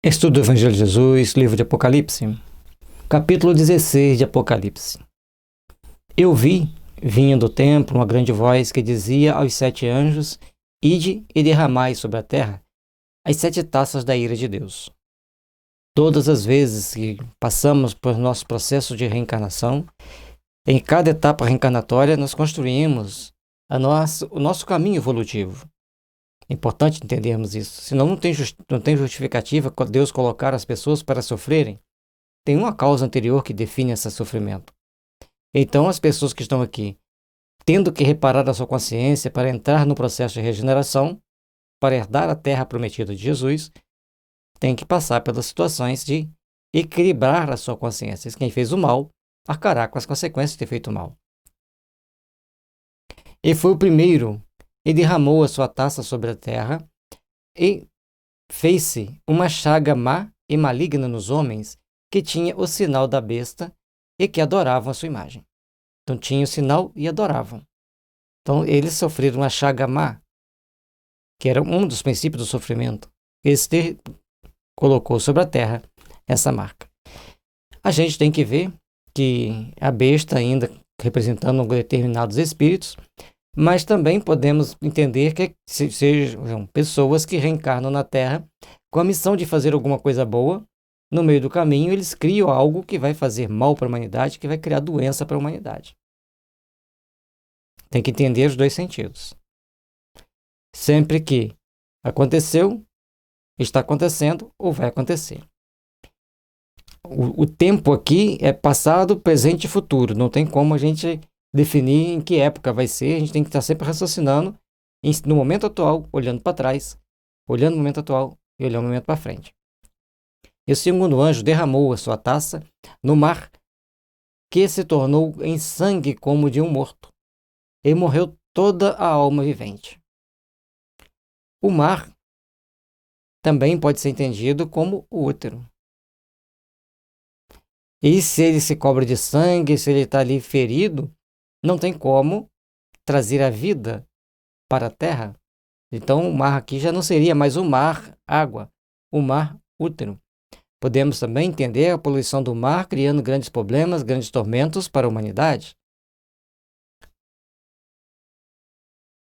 Estudo do Evangelho de Jesus, livro de Apocalipse, capítulo 16 de Apocalipse. Eu vinha do templo, uma grande voz que dizia aos 7 anjos: Ide e derramai sobre a terra as 7 taças da ira de Deus. Todas as vezes que passamos por nosso processo de reencarnação, em cada etapa reencarnatória, nós construímos o nosso caminho evolutivo. É importante entendermos isso, senão não tem justificativa Deus colocar as pessoas para sofrerem. Tem uma causa anterior que define esse sofrimento. Então, as pessoas que estão aqui, tendo que reparar a sua consciência para entrar no processo de regeneração, para herdar a terra prometida de Jesus, têm que passar pelas situações de equilibrar a sua consciência. Quem fez o mal, arcará com as consequências de ter feito o mal. Ele foi o primeiro e derramou a sua taça sobre a terra e fez-se uma chaga má e maligna nos homens que tinha o sinal da besta e que adoravam a sua imagem. Então tinha o sinal e adoravam. Então eles sofreram uma chaga má, que era um dos princípios do sofrimento. Este colocou sobre a terra essa marca. A gente tem que ver que a besta ainda representando determinados espíritos, mas também podemos entender que sejam pessoas que reencarnam na Terra com a missão de fazer alguma coisa boa. No meio do caminho, eles criam algo que vai fazer mal para a humanidade, que vai criar doença para a humanidade. Tem que entender os dois sentidos. Sempre que aconteceu, está acontecendo ou vai acontecer. O tempo aqui é passado, presente e futuro. Não tem como a gente definir em que época vai ser. A gente tem que estar sempre raciocinando no momento atual, olhando para trás, olhando o momento atual e olhando o momento para frente. E o segundo anjo derramou a sua taça no mar, que se tornou em sangue como de um morto, e morreu toda a alma vivente. O mar também pode ser entendido como o útero. E se ele se cobre de sangue, se ele está ali ferido, não tem como trazer a vida para a terra. Então o mar aqui já não seria mais o mar água, o mar útero. Podemos também entender a poluição do mar criando grandes problemas, grandes tormentos para a humanidade.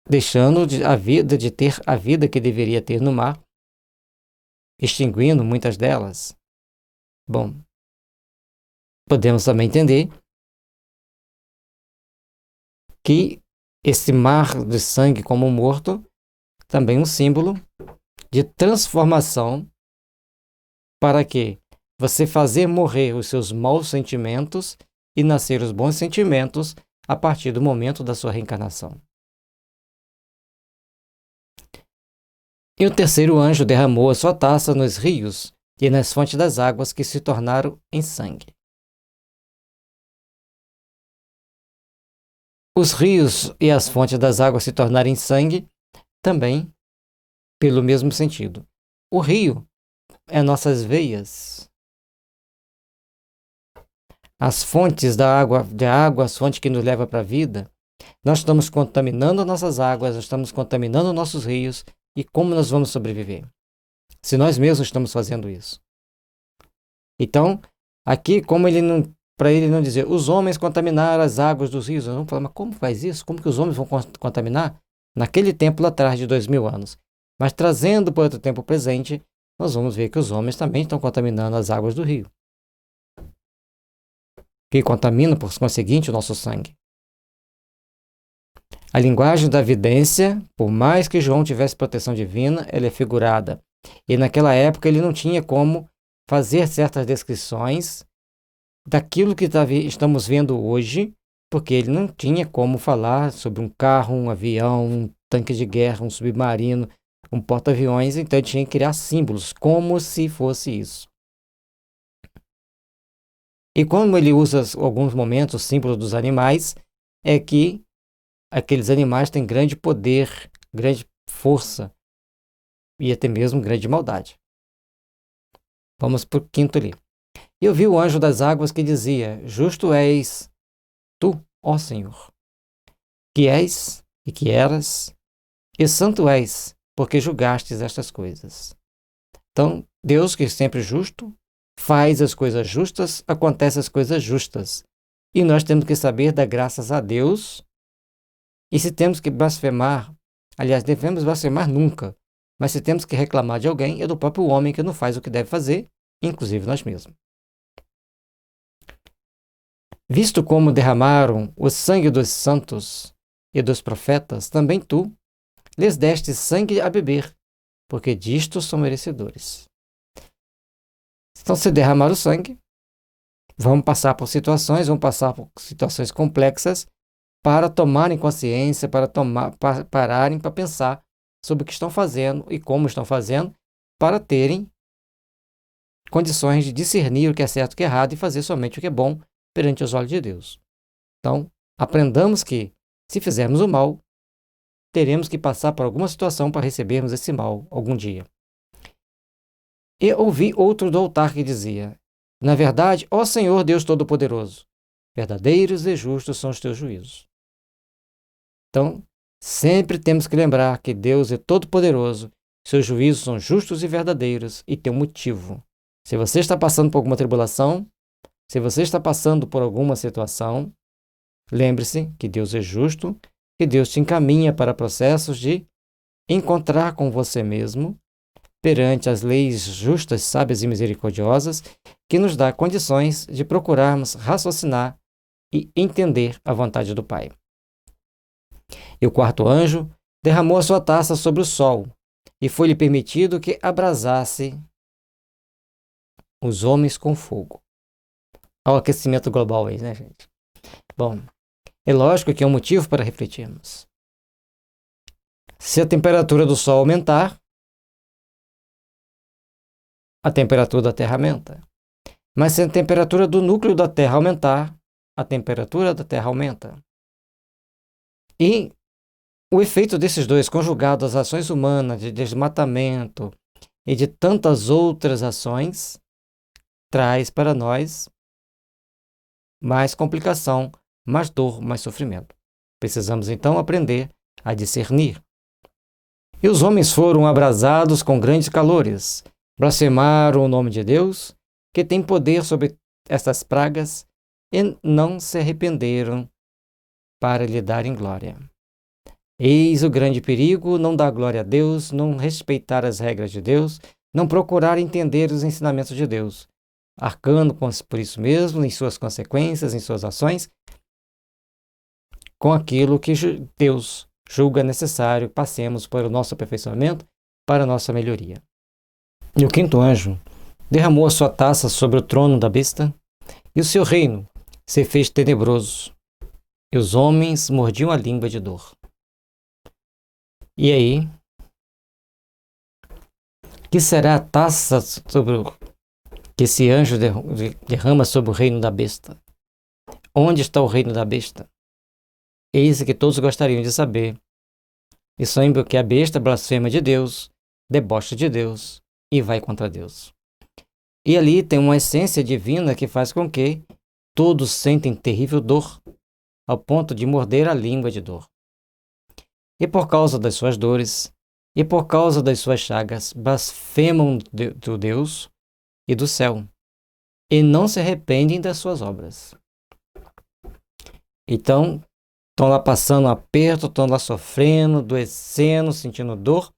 Deixando a vida de ter a vida que deveria ter no mar, extinguindo muitas delas. Bom, podemos também entender que esse mar de sangue como morto também é um símbolo de transformação para que você fazer morrer os seus maus sentimentos e nascer os bons sentimentos a partir do momento da sua reencarnação. E o terceiro anjo derramou a sua taça nos rios e nas fontes das águas que se tornaram em sangue. Os rios e as fontes das águas se tornarem sangue também pelo mesmo sentido. O rio é nossas veias. As fontes da água, as fontes que nos levam para a vida, nós estamos contaminando nossas águas, nós estamos contaminando nossos rios, e como nós vamos sobreviver? Se nós mesmos estamos fazendo isso. Então, aqui, para ele não dizer, os homens contaminaram as águas dos rios, nós vamos falar, mas como faz isso? Como que os homens vão contaminar? Naquele tempo lá atrás de 2000 anos. Mas trazendo para o tempo presente, nós vamos ver que os homens também estão contaminando as águas do rio, que contaminam, por conseguinte, o nosso sangue. A linguagem da vidência, por mais que João tivesse proteção divina, ela é figurada. E naquela época ele não tinha como fazer certas descrições daquilo que estamos vendo hoje, porque ele não tinha como falar sobre um carro, um avião, um tanque de guerra, um submarino, um porta-aviões, então ele tinha que criar símbolos, como se fosse isso. E como ele usa alguns momentos os símbolos dos animais, é que aqueles animais têm grande poder, grande força e até mesmo grande maldade. Vamos para o quinto ali. E eu vi o anjo das águas que dizia: Justo és tu, ó Senhor, que és e que eras, e santo és, porque julgastes estas coisas. Então, Deus, que é sempre justo, faz as coisas justas, acontecem as coisas justas. E nós temos que saber dar graças a Deus. E se temos que blasfemar, aliás, devemos blasfemar nunca, mas se temos que reclamar de alguém, é do próprio homem que não faz o que deve fazer, inclusive nós mesmos. Visto como derramaram o sangue dos santos e dos profetas, também tu lhes deste sangue a beber, porque disto são merecedores. Então, se derramar o sangue, vamos passar por situações complexas para tomarem consciência, para pararem para pensar sobre o que estão fazendo e como estão fazendo, para terem condições de discernir o que é certo e o que é errado e fazer somente o que é bom perante os olhos de Deus. Então, aprendamos que, se fizermos o mal, teremos que passar por alguma situação para recebermos esse mal algum dia. E ouvi outro do altar que dizia: na verdade, ó Senhor Deus Todo-Poderoso, verdadeiros e justos são os teus juízos. Então, sempre temos que lembrar que Deus é todo-poderoso, seus juízos são justos e verdadeiros e tem um motivo. Se você está passando por alguma tribulação, se você está passando por alguma situação, lembre-se que Deus é justo, que Deus te encaminha para processos de encontrar com você mesmo perante as leis justas, sábias e misericordiosas, que nos dá condições de procurarmos raciocinar e entender a vontade do Pai. E o quarto anjo derramou a sua taça sobre o sol, e foi-lhe permitido que abrasasse os homens com fogo. Ao aquecimento global aí, né, gente? Bom, é lógico que é um motivo para refletirmos. Se a temperatura do sol aumentar, a temperatura da Terra aumenta. Mas se a temperatura do núcleo da Terra aumentar, a temperatura da Terra aumenta. E o efeito desses dois, conjugado às ações humanas de desmatamento e de tantas outras ações, traz para nós mais complicação, mais dor, mais sofrimento. Precisamos então aprender a discernir. E os homens foram abrasados com grandes calores, blasfemaram o nome de Deus, que tem poder sobre essas pragas, e não se arrependeram para lhe darem glória. Eis o grande perigo: não dar glória a Deus, não respeitar as regras de Deus, não procurar entender os ensinamentos de Deus, arcando por isso mesmo, em suas consequências, em suas ações, com aquilo que Deus julga necessário, passemos para o nosso aperfeiçoamento, para a nossa melhoria. E o quinto anjo derramou a sua taça sobre o trono da besta, e o seu reino se fez tenebroso, e os homens mordiam a língua de dor. E aí, que será a taça que esse anjo derrama sobre o reino da besta? Onde está o reino da besta? Eis que todos gostariam de saber. E saiba que a besta blasfema de Deus, debocha de Deus e vai contra Deus. E ali tem uma essência divina que faz com que todos sentem terrível dor, ao ponto de morder a língua de dor. E por causa das suas dores, e por causa das suas chagas, blasfemam do Deus e do céu, e não se arrependem das suas obras. Então, estão lá passando aperto, estão lá sofrendo, adoecendo, sentindo dor,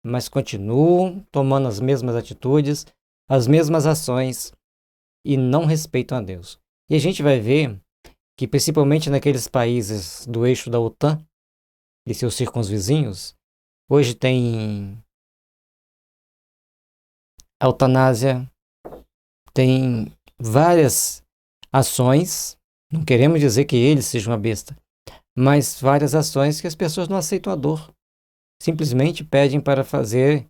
mas continuam tomando as mesmas atitudes, as mesmas ações, e não respeitam a Deus. E a gente vai ver que, principalmente naqueles países do eixo da OTAN e seus circunvizinhos, hoje tem eutanásia, tem várias ações, não queremos dizer que eles sejam uma besta, mas várias ações que as pessoas não aceitam a dor. Simplesmente pedem para fazer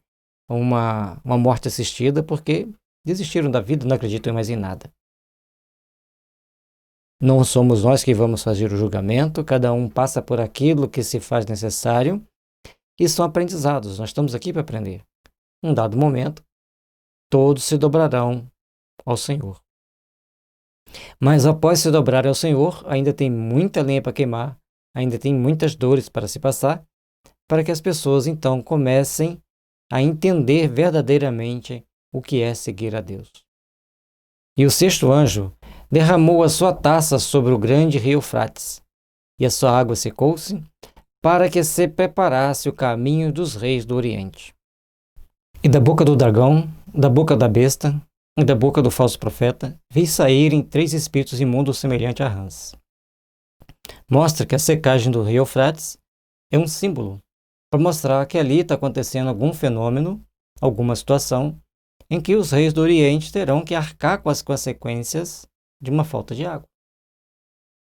uma morte assistida porque desistiram da vida, não acreditam mais em nada. Não somos nós que vamos fazer o julgamento, cada um passa por aquilo que se faz necessário e são aprendizados. Nós estamos aqui para aprender. Um dado momento, todos se dobrarão ao Senhor. Mas após se dobrar ao Senhor, ainda tem muita lenha para queimar, ainda tem muitas dores para se passar, para que as pessoas então comecem a entender verdadeiramente o que é seguir a Deus. E o sexto anjo derramou a sua taça sobre o grande rio Eufrates, e a sua água secou-se, para que se preparasse o caminho dos reis do Oriente. E da boca do dragão, da boca da besta e da boca do falso profeta, vi saírem 3 espíritos imundos semelhantes a rãs. Mostra que a secagem do rio Eufrates é um símbolo para mostrar que ali está acontecendo algum fenômeno, alguma situação, em que os reis do Oriente terão que arcar com as consequências de uma falta de água.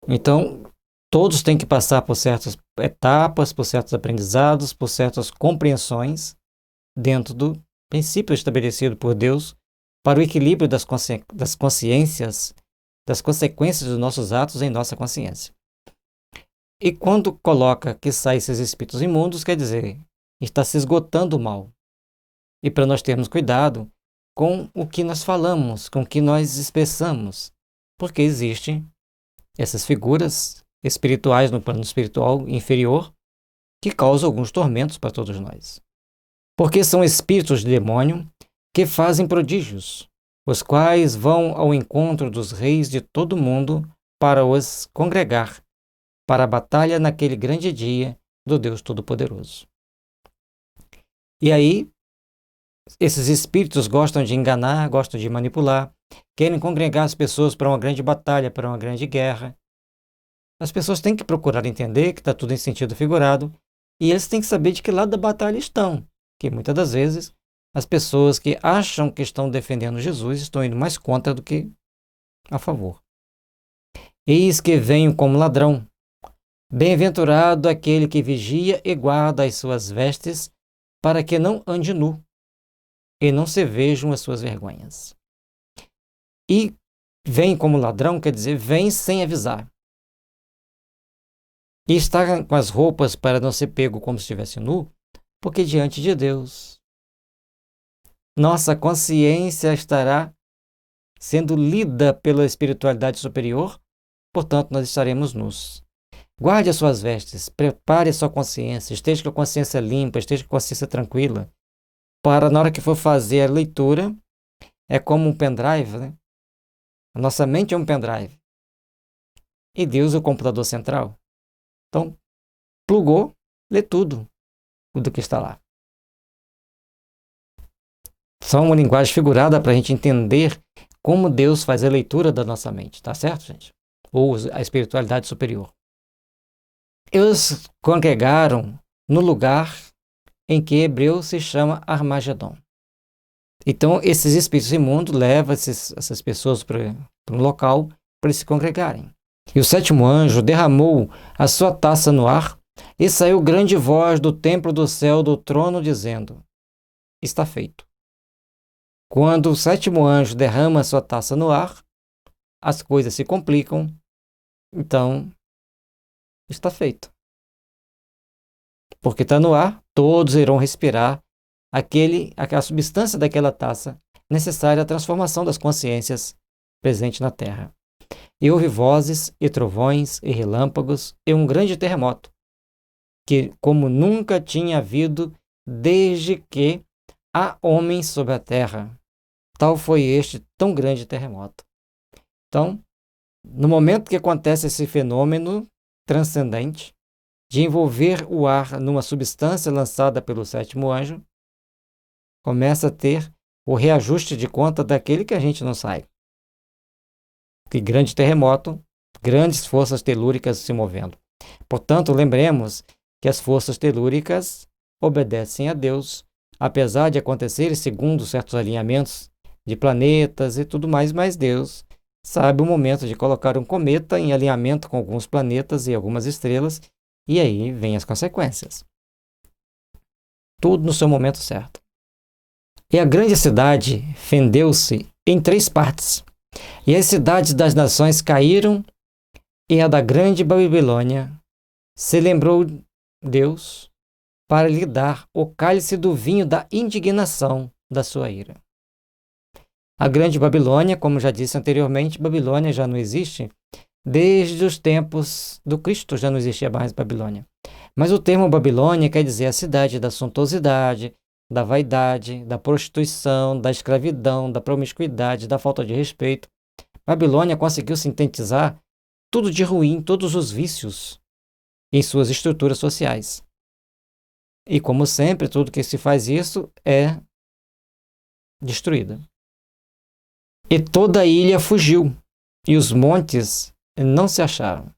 Então, todos têm que passar por certas etapas, por certos aprendizados, por certas compreensões dentro do princípio estabelecido por Deus para o equilíbrio das consciências, das consequências dos nossos atos em nossa consciência. E quando coloca que saem esses espíritos imundos, quer dizer, está se esgotando o mal. E para nós termos cuidado com o que nós falamos, com o que nós expressamos, porque existem essas figuras espirituais no plano espiritual inferior que causam alguns tormentos para todos nós. Porque são espíritos de demônio que fazem prodígios, os quais vão ao encontro dos reis de todo o mundo para os congregar para a batalha naquele grande dia do Deus Todo-Poderoso. E aí, esses espíritos gostam de enganar, gostam de manipular, querem congregar as pessoas para uma grande batalha, para uma grande guerra. As pessoas têm que procurar entender que está tudo em sentido figurado e eles têm que saber de que lado da batalha estão, que muitas das vezes as pessoas que acham que estão defendendo Jesus estão indo mais contra do que a favor. Eis que venho como ladrão. Bem-aventurado aquele que vigia e guarda as suas vestes, para que não ande nu, e não se vejam as suas vergonhas. E vem como ladrão, quer dizer, vem sem avisar. E está com as roupas para não ser pego como se estivesse nu, porque diante de Deus, nossa consciência estará sendo lida pela espiritualidade superior, portanto, nós estaremos nus. Guarde as suas vestes, prepare a sua consciência, esteja com a consciência limpa, esteja com a consciência tranquila, para na hora que for fazer a leitura, é como um pendrive, né? A nossa mente é um pendrive. E Deus é o computador central. Então, plugou, lê tudo que está lá. Só uma linguagem figurada para a gente entender como Deus faz a leitura da nossa mente, tá certo, gente? Ou a espiritualidade superior. Eles congregaram no lugar em que hebreu se chama Armagedon. Então, esses espíritos imundos levam essas pessoas para um local para eles se congregarem. E o sétimo anjo derramou a sua taça no ar e saiu grande voz do templo do céu do trono dizendo: está feito. Quando o sétimo anjo derrama a sua taça no ar, as coisas se complicam, então está feito. Porque está no ar, todos irão respirar aquela substância daquela taça necessária à transformação das consciências presentes na Terra. E houve vozes, e trovões, e relâmpagos, e um grande terremoto, que como nunca tinha havido desde que há homens sobre a Terra. Tal foi este tão grande terremoto. Então, no momento que acontece esse fenômeno transcendente, de envolver o ar numa substância lançada pelo sétimo anjo, começa a ter o reajuste de conta daquele que a gente não sai. Que grande terremoto, grandes forças telúricas se movendo. Portanto, lembremos que as forças telúricas obedecem a Deus, apesar de acontecerem segundo certos alinhamentos de planetas e tudo mais, mas Deus sabe o momento de colocar um cometa em alinhamento com alguns planetas e algumas estrelas, e aí vem as consequências. Tudo no seu momento certo. E a grande cidade fendeu-se em 3 partes, e as cidades das nações caíram, e a da grande Babilônia se lembrou Deus para lhe dar o cálice do vinho da indignação da sua ira. A grande Babilônia, como já disse anteriormente, Babilônia já não existe. Desde os tempos do Cristo já não existia mais Babilônia. Mas o termo Babilônia quer dizer a cidade da suntuosidade, da vaidade, da prostituição, da escravidão, da promiscuidade, da falta de respeito. Babilônia conseguiu sintetizar tudo de ruim, todos os vícios em suas estruturas sociais. E como sempre, tudo que se faz isso é destruído. E toda a ilha fugiu, e os montes não se acharam.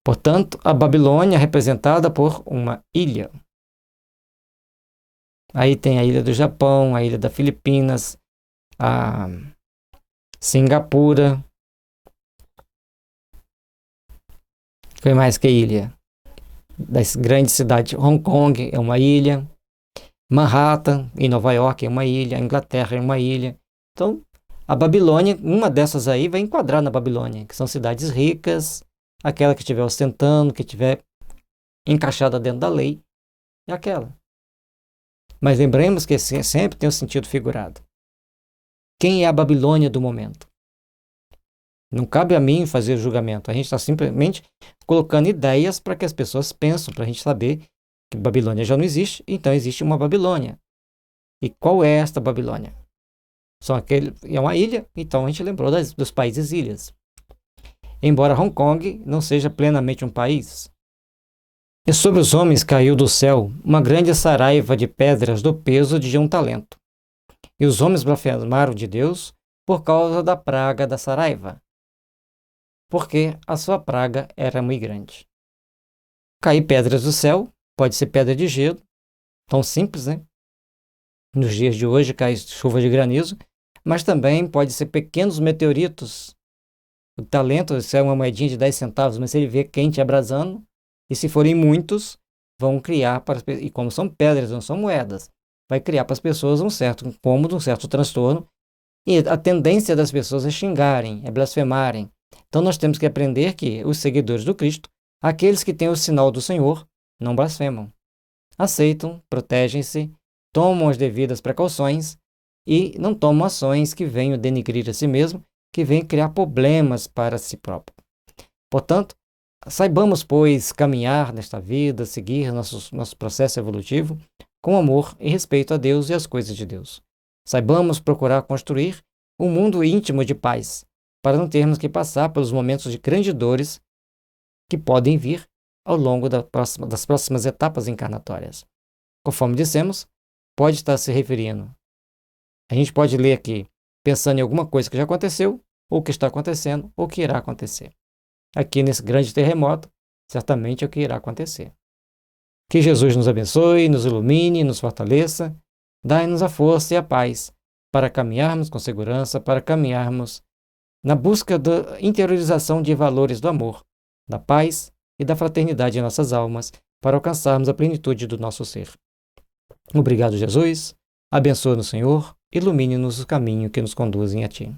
Portanto, a Babilônia é representada por uma ilha. Aí tem a ilha do Japão, a ilha das Filipinas, a Singapura. Foi mais que ilha. Das grandes cidades, Hong Kong é uma ilha, Manhattan, em Nova York, é uma ilha, a Inglaterra é uma ilha. Então, a Babilônia, uma dessas aí, vai enquadrar na Babilônia, que são cidades ricas, aquela que estiver ostentando, que estiver encaixada dentro da lei, é aquela. Mas lembremos que sempre tem um sentido figurado. Quem é a Babilônia do momento? Não cabe a mim fazer o julgamento. A gente está simplesmente colocando ideias para que as pessoas pensem, para a gente saber que Babilônia já não existe, então existe uma Babilônia. E qual é esta Babilônia? É uma ilha, então a gente lembrou dos países ilhas. Embora Hong Kong não seja plenamente um país. E sobre os homens caiu do céu uma grande saraiva de pedras do peso de um talento. E os homens blasfemaram de Deus por causa da praga da saraiva, porque a sua praga era muito grande. Cair pedras do céu, pode ser pedra de gelo, tão simples, né? Nos dias de hoje cai chuva de granizo, mas também pode ser pequenos meteoritos. O talento, isso é uma moedinha de 10 centavos, mas se ele vê quente abrasando, e se forem muitos, vão criar, e como são pedras, não são moedas, vai criar para as pessoas um certo incômodo, um certo transtorno, e a tendência das pessoas é xingarem, é blasfemarem. Então nós temos que aprender que os seguidores do Cristo, aqueles que têm o sinal do Senhor, não blasfemam. Aceitam, protegem-se, tomam as devidas precauções e não tomam ações que venham denigrir a si mesmo, que venham criar problemas para si próprio. Portanto, saibamos, pois, caminhar nesta vida, seguir nosso processo evolutivo com amor e respeito a Deus e às coisas de Deus. Saibamos procurar construir um mundo íntimo de paz, para não termos que passar pelos momentos de grandes dores que podem vir ao longo das próximas etapas encarnatórias. Conforme dissemos, pode estar se referindo. A gente pode ler aqui pensando em alguma coisa que já aconteceu, ou que está acontecendo, ou que irá acontecer. Aqui nesse grande terremoto, certamente é o que irá acontecer. Que Jesus nos abençoe, nos ilumine, nos fortaleça, dai-nos a força e a paz para caminharmos com segurança, para caminharmos na busca da interiorização de valores do amor, da paz e da fraternidade em nossas almas, para alcançarmos a plenitude do nosso ser. Obrigado, Jesus. Abençoa-nos, Senhor. Ilumine-nos o caminho que nos conduzem a Ti.